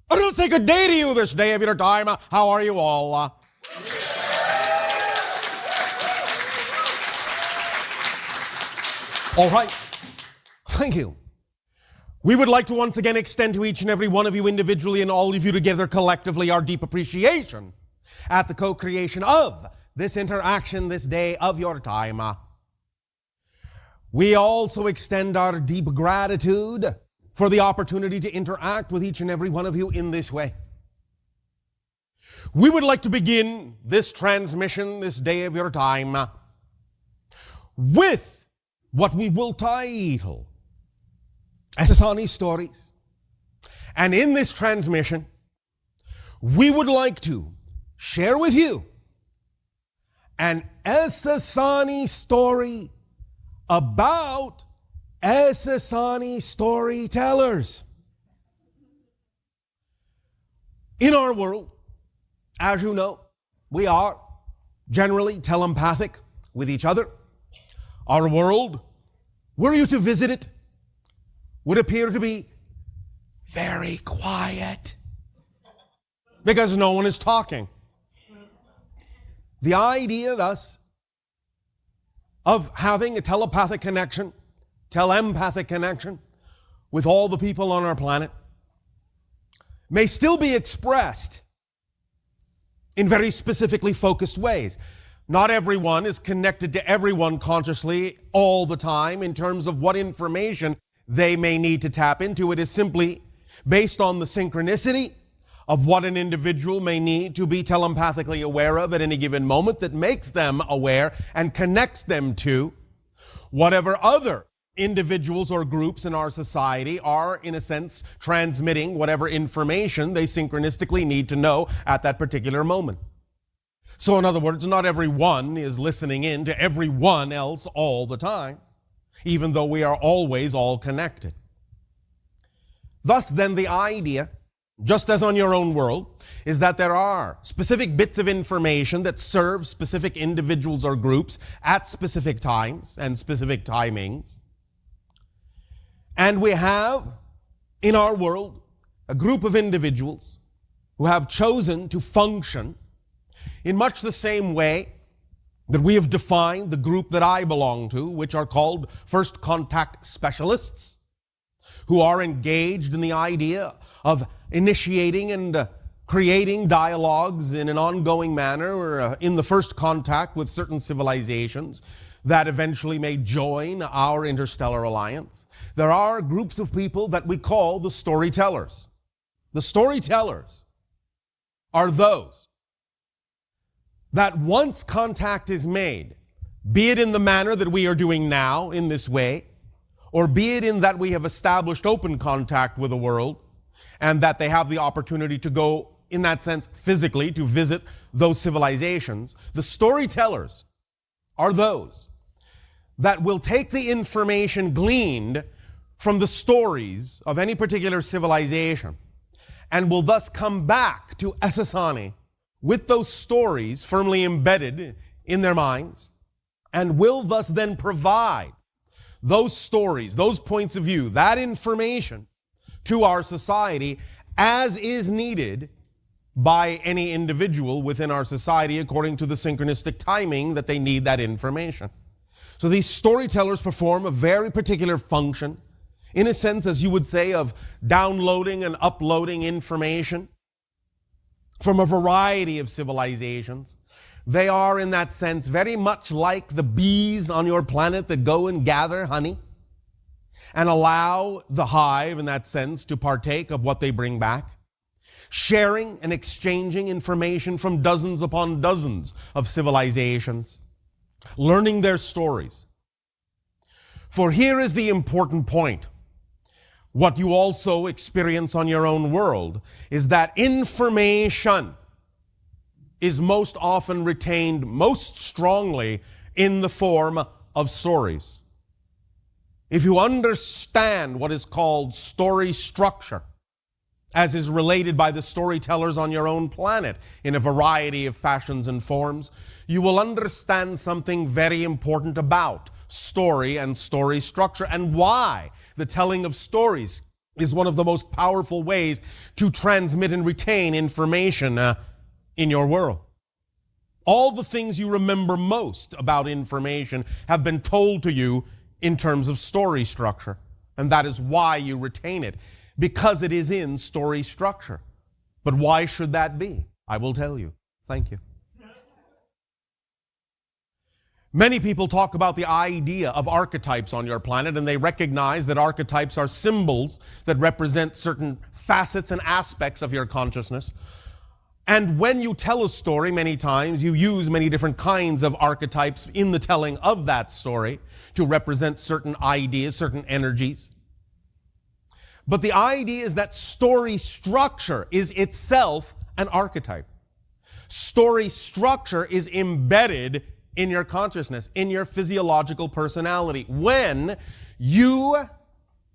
I will say good day to you this day of your time. How are you all? All right. Thank you. We would like to once again extend to each and every one of you individually and all of you together collectively our deep appreciation at the co-creation of this interaction this day of your time. We also extend our deep gratitude for the opportunity to interact with each and every one of you in this way. We would like to begin this transmission this day of your time with what we will title Essani Stories. And in this transmission, we would like to share with you an Essani story about Essani Storytellers. In our world, as you know, we are generally telepathic with each other. Our world, were you to visit it, would appear to be very quiet because no one is talking. The idea, thus, of having a telepathic connection, telepathic connection with all the people on our planet may still be expressed in very specifically focused ways. Not everyone is connected to everyone consciously all the time in terms of what information they may need to tap into. It is simply based on the synchronicity of what an individual may need to be telepathically aware of at any given moment that makes them aware and connects them to whatever other individuals or groups in our society are, in a sense, transmitting whatever information they synchronistically need to know at that particular moment. So in other words, not everyone is listening in to everyone else all the time, even though we are always all connected. Thus then the idea, just as on your own world, is that there are specific bits of information that serve specific individuals or groups at specific times and specific timings. And we have, in our world, a group of individuals who have chosen to function in much the same way that we have defined the group that I belong to, which are called first contact specialists, who are engaged in the idea of initiating and creating dialogues in an ongoing manner or in the first contact with certain civilizations that eventually may join our interstellar alliance. There are groups of people that we call the storytellers. The storytellers are those that once contact is made, be it in the manner that we are doing now in this way, or be it in that we have established open contact with the world, and that they have the opportunity to go, in that sense, physically to visit those civilizations. The storytellers are those that will take the information gleaned from the stories of any particular civilization and will thus come back to Essani with those stories firmly embedded in their minds, and will thus then provide those stories, those points of view, that information to our society as is needed by any individual within our society according to the synchronistic timing that they need that information. So these storytellers perform a very particular function, in a sense, as you would say, of downloading and uploading information from a variety of civilizations. They are, in that sense, very much like the bees on your planet that go and gather honey and allow the hive, in that sense, to partake of what they bring back, sharing and exchanging information from dozens upon dozens of civilizations, learning their stories. For here is the important point. What you also experience on your own world is that information is most often retained most strongly in the form of stories. If you understand what is called story structure, as is related by the storytellers on your own planet in a variety of fashions and forms, you will understand something very important about story and story structure and why the telling of stories is one of the most powerful ways to transmit and retain information in your world. All the things you remember most about information have been told to you in terms of story structure. And that is why you retain it, because it is in story structure. But why should that be? I will tell you. Thank you. Many people talk about the idea of archetypes on your planet, and they recognize that archetypes are symbols that represent certain facets and aspects of your consciousness. And when you tell a story, many times you use many different kinds of archetypes in the telling of that story to represent certain ideas, certain energies. But the idea is that story structure is itself an archetype. Story structure is embedded in your consciousness, in your physiological personality. When you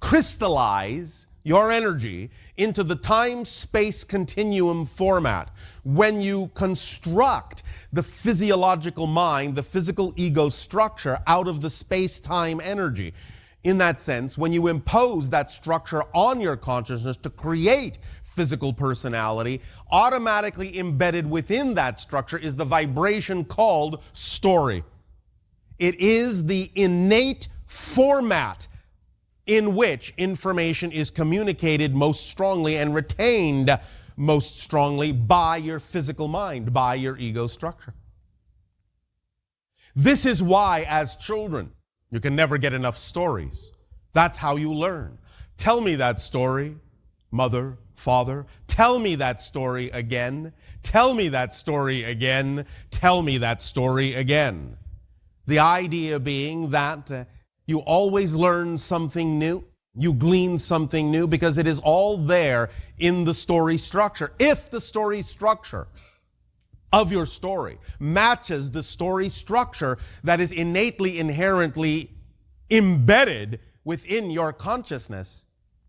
crystallize your energy into the time-space continuum format, when you construct the physiological mind, the physical ego structure out of the space-time energy, in that sense, when you impose that structure on your consciousness to create physical personality, automatically embedded within that structure is the vibration called story. It is the innate format in which information is communicated most strongly and retained most strongly by your physical mind, by your ego structure. This is why, as children, you can never get enough stories. That's how you learn. Tell me that story, mother, father. Tell me that story again. Tell me that story again. Tell me that story again. The idea being that you always learn something new. You glean something new because it is all there in the story structure. If the story structure of your story matches the story structure that is innately, inherently embedded within your consciousness,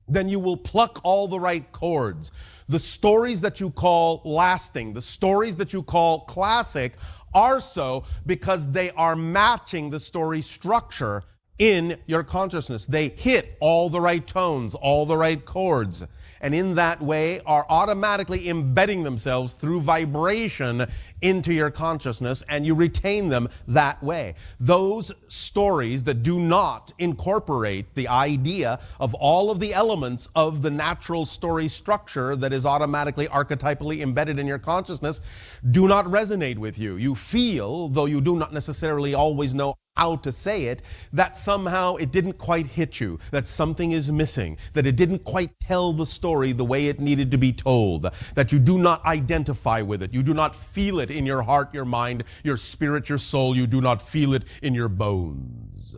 then you will pluck all the right chords. The stories that you call lasting, the stories that you call classic, are so because they are matching the story structure in your consciousness. They hit all the right tones, all the right chords, and in that way are automatically embedding themselves through vibration into your consciousness, and you retain them that way. Those stories that do not incorporate the idea of all of the elements of the natural story structure that is automatically archetypally embedded in your consciousness do not resonate with you. You feel, though you do not necessarily always know how to say it, that somehow it didn't quite hit you, that something is missing, that it didn't quite tell the story the way it needed to be told, that you do not identify with it, you do not feel it in your heart, your mind, your spirit, your soul, you do not feel it in your bones.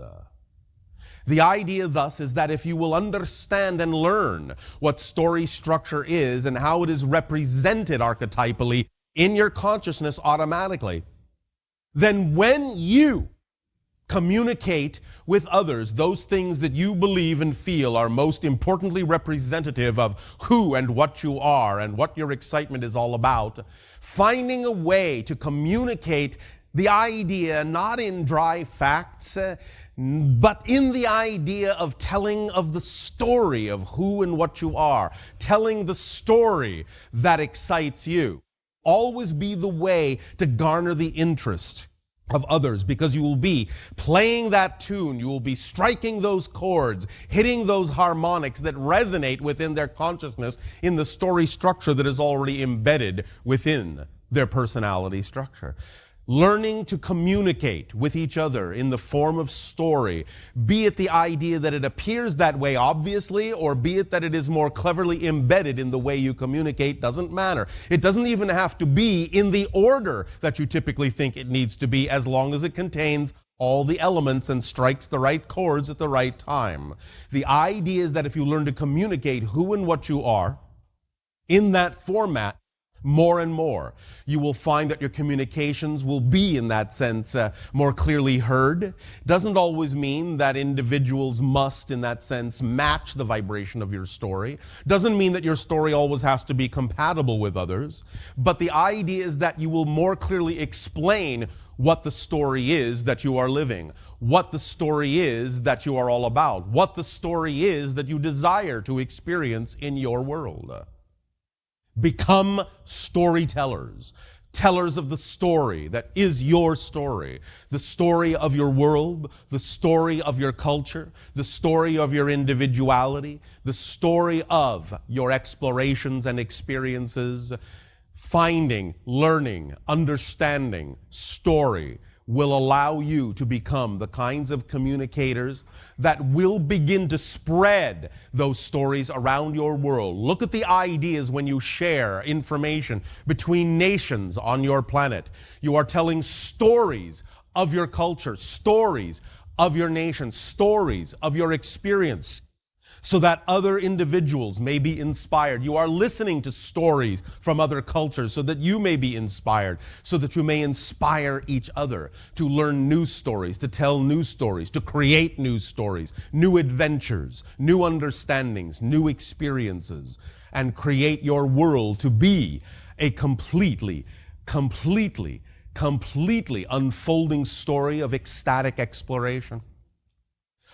The idea thus is that if you will understand and learn what story structure is and how it is represented archetypally in your consciousness automatically, then when you communicate with others those things that you believe and feel are most importantly representative of who and what you are and what your excitement is all about, finding a way to communicate the idea not in dry facts, but in the idea of telling of the story of who and what you are, telling the story that excites you. Always be the way to garner the interest of others, because you will be playing that tune, you will be striking those chords, hitting those harmonics that resonate within their consciousness in the story structure that is already embedded within their personality structure. Learning to communicate with each other in the form of story, be it the idea that it appears that way obviously, or be it that it is more cleverly embedded in the way you communicate, doesn't matter. It doesn't even have to be in the order that you typically think it needs to be, as long as it contains all the elements and strikes the right chords at the right time. The idea is that if you learn to communicate who and what you are in that format, more and more, you will find that your communications will be, in that sense, more clearly heard. Doesn't always mean that individuals must, in that sense, match the vibration of your story. Doesn't mean that your story always has to be compatible with others. But the idea is that you will more clearly explain what the story is that you are living, what the story is that you are all about, what the story is that you desire to experience in your world. Become storytellers, tellers of the story that is your story, the story of your world, the story of your culture, the story of your individuality, the story of your explorations and experiences. Finding, learning, understanding story will allow you to become the kinds of communicators that will begin to spread those stories around your world. Look at the ideas when you share information between nations on your planet. You are telling stories of your culture, stories of your nation, stories of your experience, so that other individuals may be inspired. You are listening to stories from other cultures so that you may be inspired, so that you may inspire each other to learn new stories, to tell new stories, to create new stories, new adventures, new understandings, new experiences, and create your world to be a completely unfolding story of ecstatic exploration.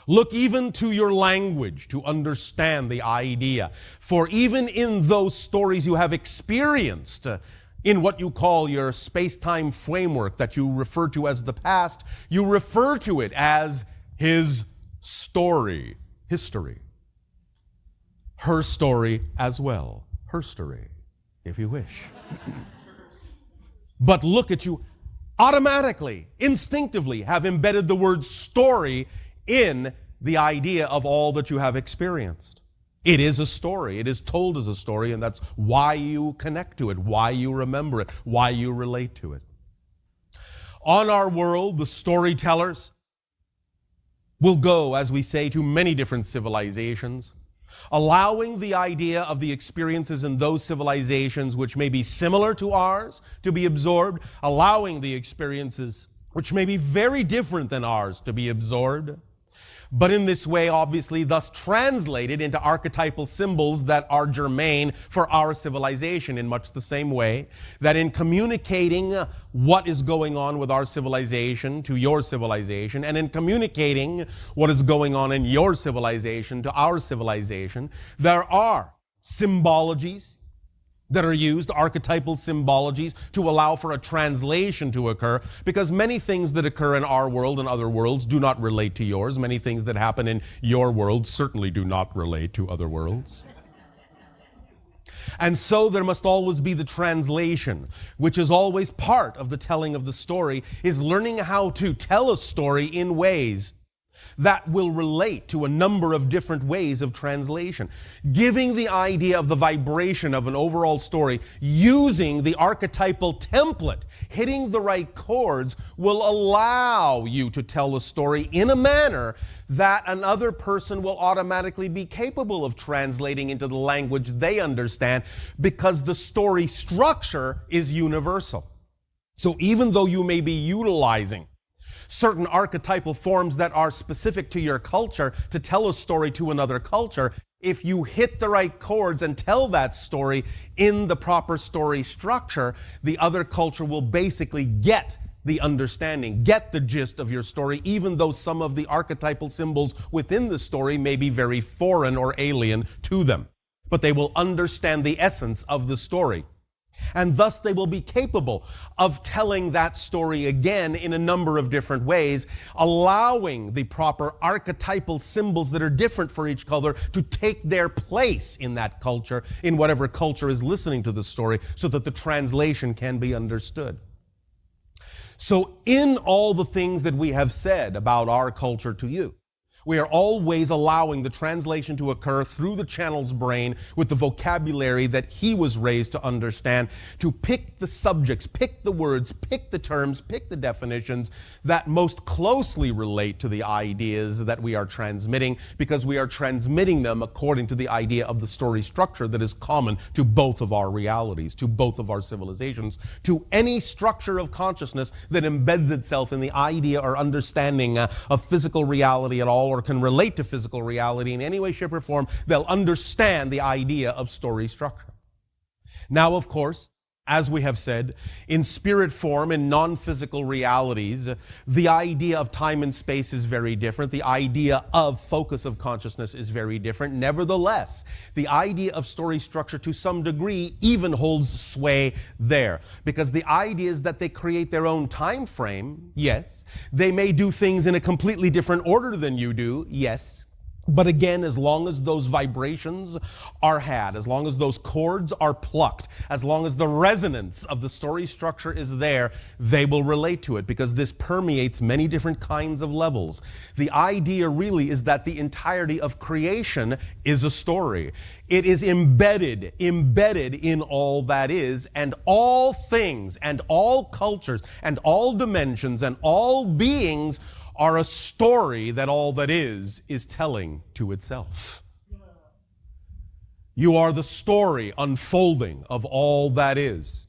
Look even to your language to understand the idea. For even in those stories you have experienced in what you call your space-time framework that you refer to as the past, you refer to it as his story, history. Her story as well, her story, if you wish. But look at you, automatically, instinctively have embedded the word story in the idea of all that you have experienced. It is a story. It is told as a story, and that's why you connect to it, why you remember it, why you relate to it. On our world, the storytellers will go, as we say, to many different civilizations, allowing the idea of the experiences in those civilizations which may be similar to ours to be absorbed, allowing the experiences which may be very different than ours to be absorbed. But in this way, obviously, thus translated into archetypal symbols that are germane for our civilization, in much the same way that in communicating what is going on with our civilization to your civilization, and in communicating what is going on in your civilization to our civilization, there are symbologies that are used, archetypal symbologies, to allow for a translation to occur, because many things that occur in our world and other worlds do not relate to yours. Many things that happen in your world certainly do not relate to other worlds. And so there must always be the translation, which is always part of the telling of the story, is learning how to tell a story in ways that will relate to a number of different ways of translation. Giving the idea of the vibration of an overall story, using the archetypal template, hitting the right chords, will allow you to tell a story in a manner that another person will automatically be capable of translating into the language they understand, because the story structure is universal. So even though you may be utilizing certain archetypal forms that are specific to your culture to tell a story to another culture, if you hit the right chords and tell that story in the proper story structure, the other culture will basically get the understanding, get the gist of your story, even though some of the archetypal symbols within the story may be very foreign or alien to them. But they will understand the essence of the story. And thus they will be capable of telling that story again in a number of different ways, allowing the proper archetypal symbols that are different for each color to take their place in that culture, in whatever culture is listening to the story, so that the translation can be understood. So in all the things that we have said about our culture to you, we are always allowing the translation to occur through the channel's brain with the vocabulary that he was raised to understand, to pick the subjects, pick the words, pick the terms, pick the definitions that most closely relate to the ideas that we are transmitting, because we are transmitting them according to the idea of the story structure that is common to both of our realities, to both of our civilizations, to any structure of consciousness that embeds itself in the idea or understanding of physical reality at all, or can relate to physical reality in any way, shape, or form. They'll understand the idea of story structure. Now, of course, As we have said, in spirit form, in non-physical realities, the idea of time and space is very different. The idea of focus of consciousness is very different. Nevertheless, the idea of story structure to some degree even holds sway there. Because the idea is that they create their own time frame, yes. They may do things in a completely different order than you do, yes. But again, as long as those vibrations are had, as long as those chords are plucked, as long as the resonance of the story structure is there, they will relate to it, because this permeates many different kinds of levels. The idea really is that the entirety of creation is a story. It is embedded in all that is, and all things and all cultures and all dimensions and all beings are a story that all that is telling to itself. You are the story unfolding of all that is.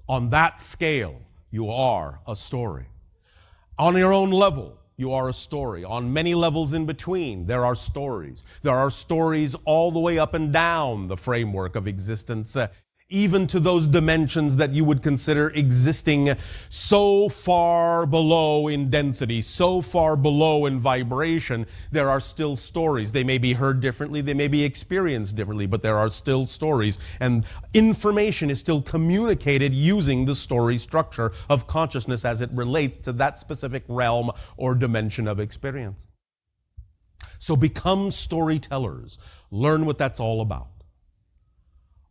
On that scale, you are a story. On your own level, you are a story. On many levels in between, there are stories. There are stories all the way up and down the framework of existence, even to those dimensions that you would consider existing so far below in density, so far below in vibration, there are still stories. They may be heard differently, they may be experienced differently, but there are still stories. And information is still communicated using the story structure of consciousness as it relates to that specific realm or dimension of experience. So become storytellers. Learn what that's all about.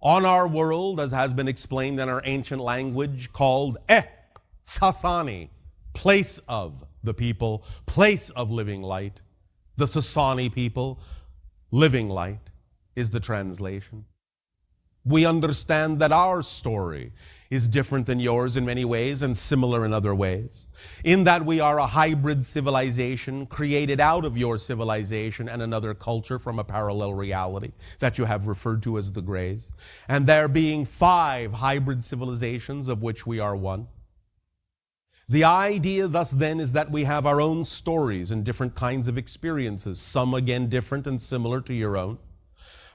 On our world, as has been explained in our ancient language, called Essani, place of the people, place of living light. The Essani people, living light, is the translation. We understand that our story is different than yours in many ways and similar in other ways. In that we are a hybrid civilization created out of your civilization and another culture from a parallel reality that you have referred to as the Greys. And there being 5 hybrid civilizations of which we are one. The idea thus then is that we have our own stories and different kinds of experiences, some again different and similar to your own.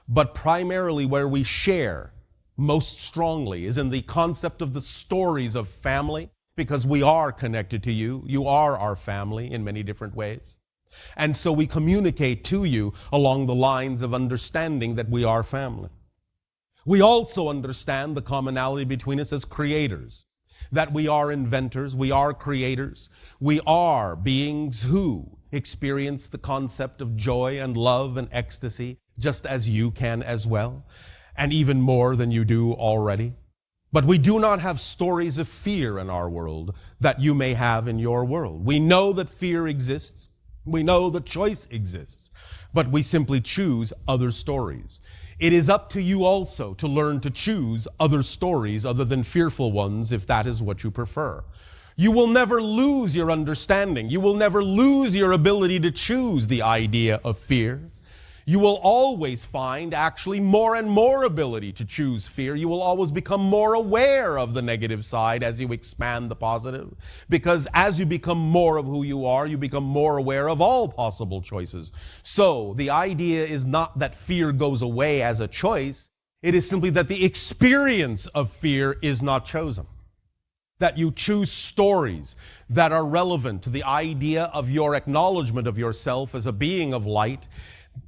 But primarily where we share most strongly is in the concept of the stories of family, because we are connected to you. You are our family in many different ways. And so we communicate to you along the lines of understanding that we are family. We also understand the commonality between us as creators, that we are inventors, we are creators, we are beings who experience the concept of joy and love and ecstasy, just as you can as well, and even more than you do already. But we do not have stories of fear in our world that you may have in your world. We know that fear exists. We know that choice exists, but we simply choose other stories. It is up to you also to learn to choose other stories other than fearful ones, if that is what you prefer. You will never lose your understanding. You will never lose your ability to choose the idea of fear. You will always find actually more and more ability to choose fear. You will always become more aware of the negative side as you expand the positive. Because as you become more of who you are, you become more aware of all possible choices. So the idea is not that fear goes away as a choice. It is simply that the experience of fear is not chosen. That you choose stories that are relevant to the idea of your acknowledgement of yourself as a being of light,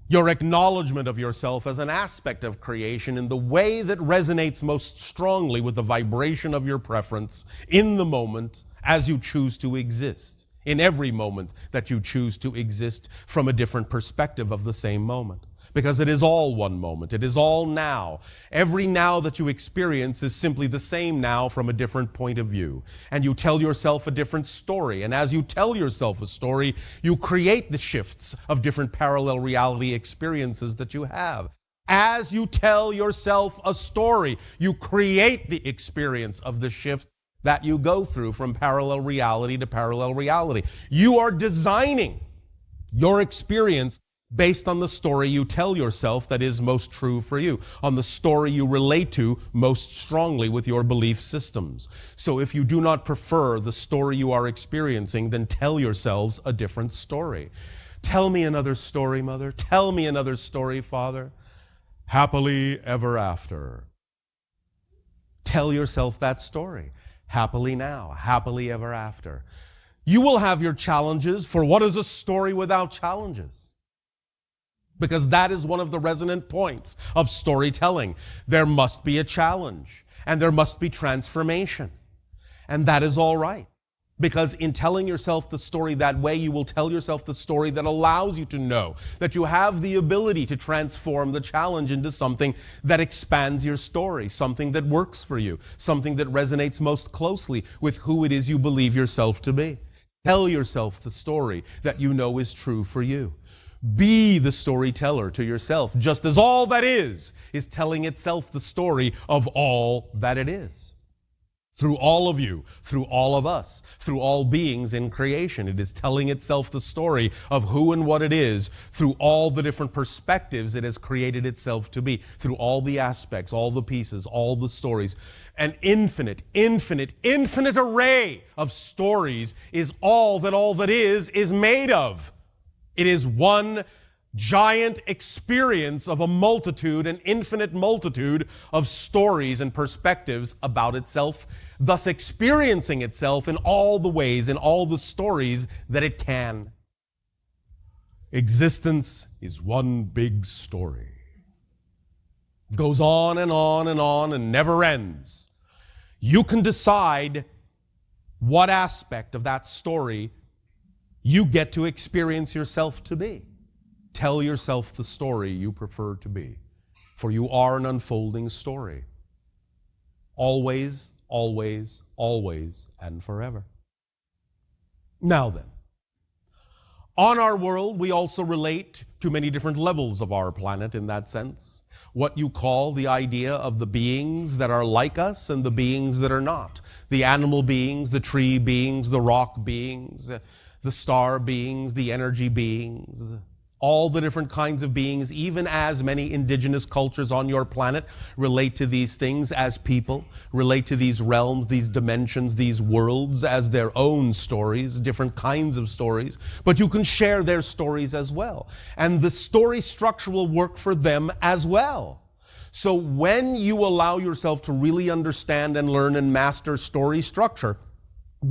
your acknowledgement of yourself as an aspect of creation in the way that resonates most strongly with the vibration of your preference in the moment as you choose to exist, in every moment that you choose to exist from a different perspective of the same moment. Because it is all one moment. It is all now. Every now that you experience is simply the same now from a different point of view. And you tell yourself a different story. And as you tell yourself a story, you create the shifts of different parallel reality experiences that you have. As you tell yourself a story, you create the experience of the shift that you go through from parallel reality to parallel reality. You are designing your experience based on the story you tell yourself that is most true for you, on the story you relate to most strongly with your belief systems. So if you do not prefer the story you are experiencing, then tell yourselves a different story. Tell me another story, Mother. Tell me another story, Father. Happily ever after. Tell yourself that story. Happily now, happily ever after. You will have your challenges, for what is a story without challenges? Because that is one of the resonant points of storytelling. There must be a challenge, and there must be transformation. And that is all right. Because in telling yourself the story that way, you will tell yourself the story that allows you to know that you have the ability to transform the challenge into something that expands your story, something that works for you, something that resonates most closely with who it is you believe yourself to be. Tell yourself the story that you know is true for you. Be the storyteller to yourself, just as all that is telling itself the story of all that it is. Through all of you, through all of us, through all beings in creation, it is telling itself the story of who and what it is through all the different perspectives it has created itself to be, through all the aspects, all the pieces, all the stories. An infinite array of stories is all that is made of. It is one giant experience of a multitude, an infinite multitude of stories and perspectives about itself, thus experiencing itself in all the ways, in all the stories that it can. Existence is one big story. Goes on and on and on and never ends. You can decide what aspect of that story you get to experience yourself to be. Tell yourself the story you prefer to be, for you are an unfolding story. Always, always, always, and forever. Now then, on our world, we also relate to many different levels of our planet in that sense. What you call the idea of the beings that are like us and the beings that are not. The animal beings, the tree beings, the rock beings, the star beings, the energy beings, all the different kinds of beings, even as many indigenous cultures on your planet relate to these things as people, relate to these realms, these dimensions, these worlds as their own stories, different kinds of stories. But you can share their stories as well. And the story structure will work for them as well. So when you allow yourself to really understand and learn and master story structure,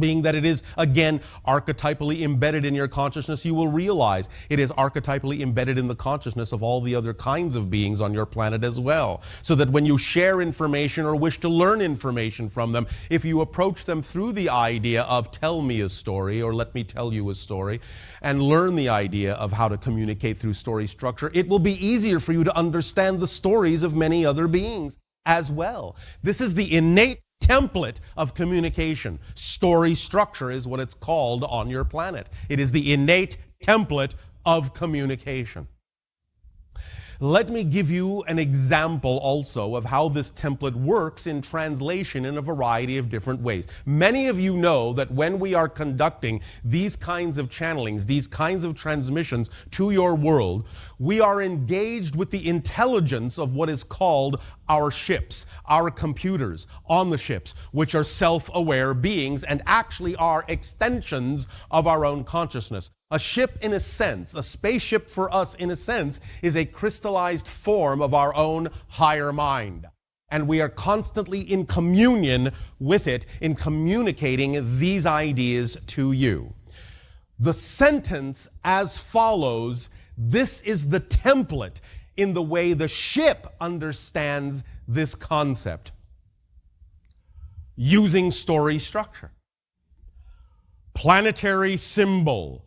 being that it is, again, archetypally embedded in your consciousness, you will realize it is archetypally embedded in the consciousness of all the other kinds of beings on your planet as well. So that when you share information or wish to learn information from them, if you approach them through the idea of tell me a story or let me tell you a story, and learn the idea of how to communicate through story structure, it will be easier for you to understand the stories of many other beings as well. This is the innate template of communication. Story structure is what it's called on your planet. It is the innate template of communication. Let me give you an example also of how this template works in translation in a variety of different ways. Many of you know that when we are conducting these kinds of channelings, these kinds of transmissions to your world, we are engaged with the intelligence of what is called our ships, our computers on the ships, which are self-aware beings and actually are extensions of our own consciousness. A ship, in a sense, a spaceship for us, in a sense, is a crystallized form of our own higher mind. And we are constantly in communion with it, in communicating these ideas to you. The sentence as follows: this is the template in the way the ship understands this concept, using story structure. Planetary symbol,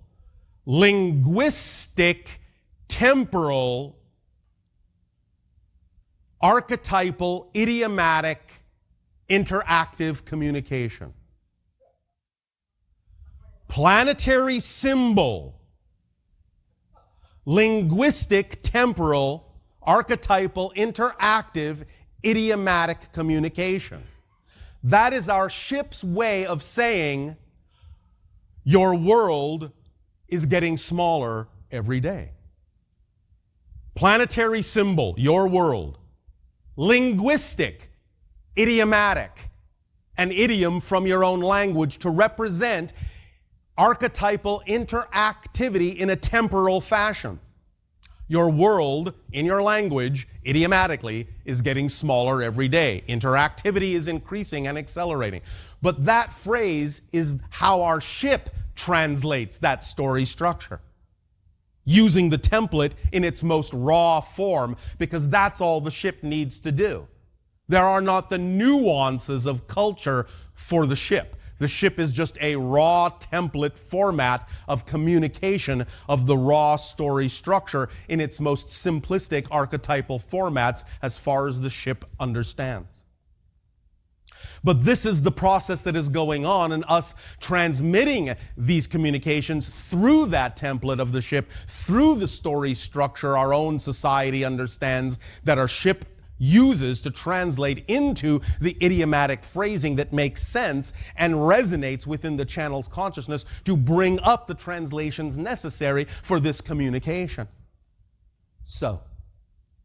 linguistic, temporal, archetypal, idiomatic, interactive communication. Planetary symbol, linguistic, temporal, archetypal, interactive, idiomatic communication. That is our ship's way of saying your world is getting smaller every day. Planetary symbol, your world. Linguistic, idiomatic, an idiom from your own language to represent archetypal interactivity in a temporal fashion. Your world, in your language, idiomatically, is getting smaller every day. Interactivity is increasing and accelerating. But that phrase is how our ship translates that story structure, using the template in its most raw form, because that's all the ship needs to do. There are not the nuances of culture for the ship. The ship is just a raw template format of communication of the raw story structure in its most simplistic archetypal formats as far as the ship understands. But this is the process that is going on, and us transmitting these communications through that template of the ship, through the story structure our own society understands, that our ship uses to translate into the idiomatic phrasing that makes sense and resonates within the channel's consciousness to bring up the translations necessary for this communication. So,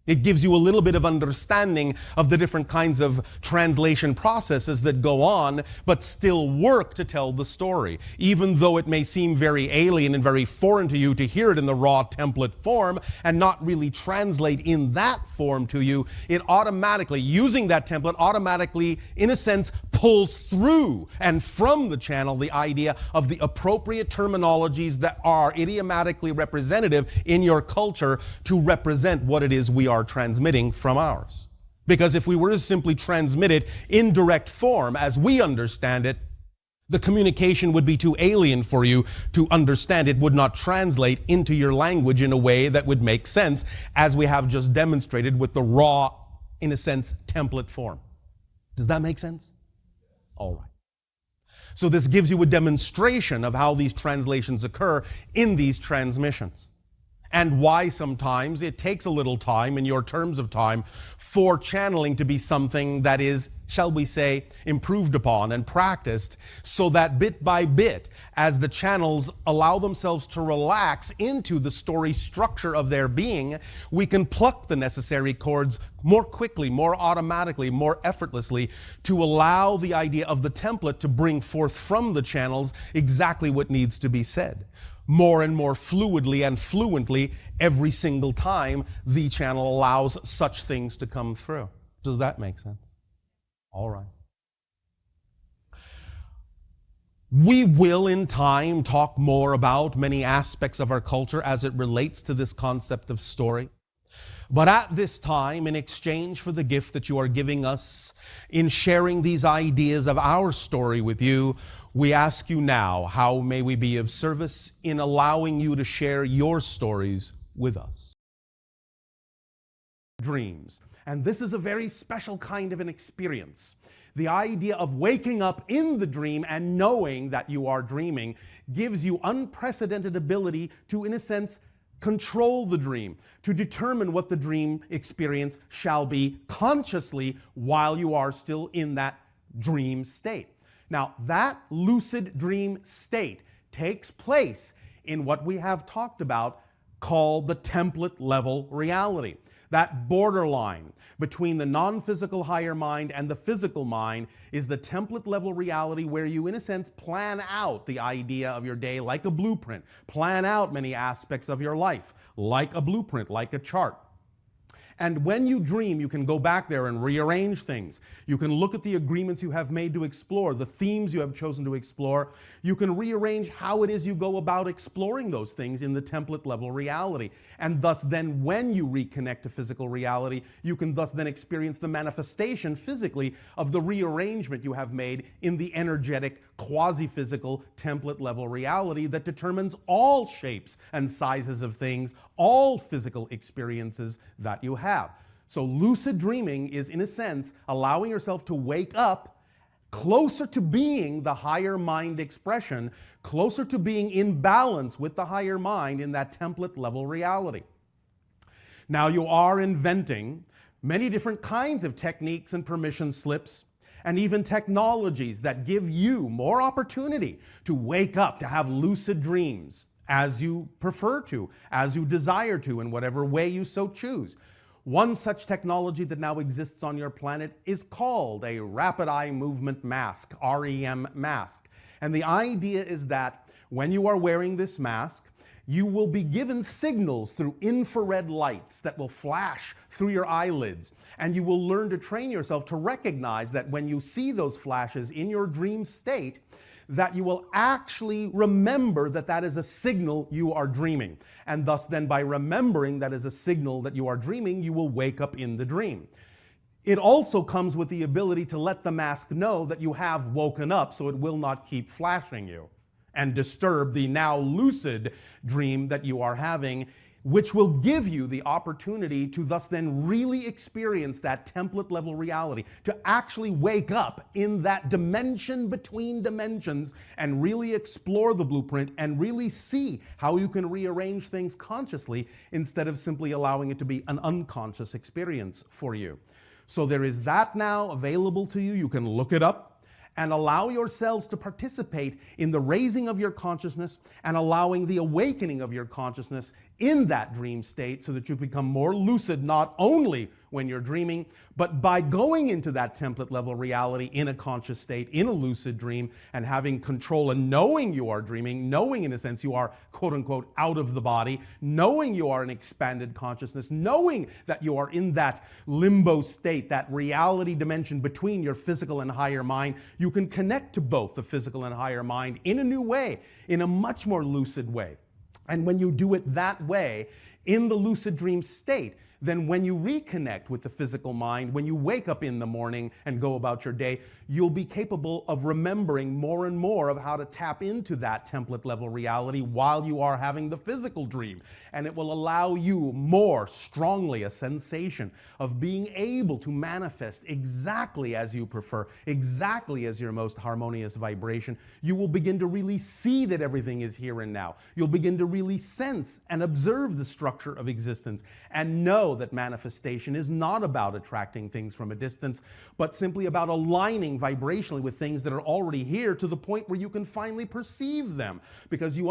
it gives you a little bit of understanding of the different kinds of translation processes that go on, but still work to tell the story. Even though it may seem very alien and very foreign to you to hear it in the raw template form and not really translate in that form to you, it automatically, using that template, automatically, in a sense, pulls through and from the channel the idea of the appropriate terminologies that are idiomatically representative in your culture to represent what it is we are transmitting from ours. Because if we were to simply transmit it in direct form as we understand it, the communication would be too alien for you to understand. It would not translate into your language in a way that would make sense, as we have just demonstrated with the raw, in a sense, template form. Does that make sense? All right. So this gives you a demonstration of how these translations occur in these transmissions, and why sometimes it takes a little time, in your terms of time, for channeling to be something that is, shall we say, improved upon and practiced, so that bit by bit, as the channels allow themselves to relax into the story structure of their being, we can pluck the necessary chords more quickly, more automatically, more effortlessly, to allow the idea of the template to bring forth from the channels exactly what needs to be said, more and more fluidly and fluently every single time the channel allows such things to come through. Does that make sense? All right. We will in time talk more about many aspects of our culture as it relates to this concept of story. But at this time, in exchange for the gift that you are giving us in sharing these ideas of our story with you, we ask you now, how may we be of service in allowing you to share your stories with us? Dreams. And this is a very special kind of an experience. The idea of waking up in the dream and knowing that you are dreaming gives you unprecedented ability to, in a sense, control the dream, to determine what the dream experience shall be consciously while you are still in that dream state. Now, that lucid dream state takes place in what we have talked about called the template level reality. That borderline between the non-physical higher mind and the physical mind is the template level reality, where you, in a sense, plan out the idea of your day like a blueprint. Plan out many aspects of your life like a blueprint, like a chart. And when you dream, you can go back there and rearrange things. You can look at the agreements you have made to explore, the themes you have chosen to explore. You can rearrange how it is you go about exploring those things in the template level reality. And thus then, when you reconnect to physical reality, you can thus then experience the manifestation physically of the rearrangement you have made in the energetic, quasi-physical template level reality that determines all shapes and sizes of things, all physical experiences that you have. So lucid dreaming is, in a sense, allowing yourself to wake up closer to being the higher mind expression, closer to being in balance with the higher mind in that template level reality. Now, you are inventing many different kinds of techniques and permission slips, and even technologies that give you more opportunity to wake up, to have lucid dreams as you prefer to, as you desire to, in whatever way you so choose. One such technology that now exists on your planet is called a rapid eye movement mask, REM mask. And the idea is that when you are wearing this mask, you will be given signals through infrared lights that will flash through your eyelids. And you will learn to train yourself to recognize that when you see those flashes in your dream state, that you will actually remember that that is a signal you are dreaming. And thus then by remembering that is a signal that you are dreaming, you will wake up in the dream. It also comes with the ability to let the mask know that you have woken up, so it will not keep flashing you and disturb the now lucid dream that you are having, which will give you the opportunity to thus then really experience that template level reality, to actually wake up in that dimension between dimensions and really explore the blueprint and really see how you can rearrange things consciously instead of simply allowing it to be an unconscious experience for you. So there is that now available to you. You can look it up and allow yourselves to participate in the raising of your consciousness and allowing the awakening of your consciousness in that dream state so that you become more lucid, not only when you're dreaming, but by going into that template level reality in a conscious state, in a lucid dream, and having control and knowing you are dreaming, knowing in a sense you are quote unquote out of the body, knowing you are an expanded consciousness, knowing that you are in that limbo state, that reality dimension between your physical and higher mind. You can connect to both the physical and higher mind in a new way, in a much more lucid way. And when you do it that way, in the lucid dream state, then when you reconnect with the physical mind, when you wake up in the morning and go about your day, you'll be capable of remembering more and more of how to tap into that template level reality while you are having the physical dream. And it will allow you more strongly a sensation of being able to manifest exactly as you prefer, exactly as your most harmonious vibration. You will begin to really see that everything is here and now. You'll begin to really sense and observe the structure of existence and know that manifestation is not about attracting things from a distance, but simply about aligning vibrationally with things that are already here to the point where you can finally perceive them, because you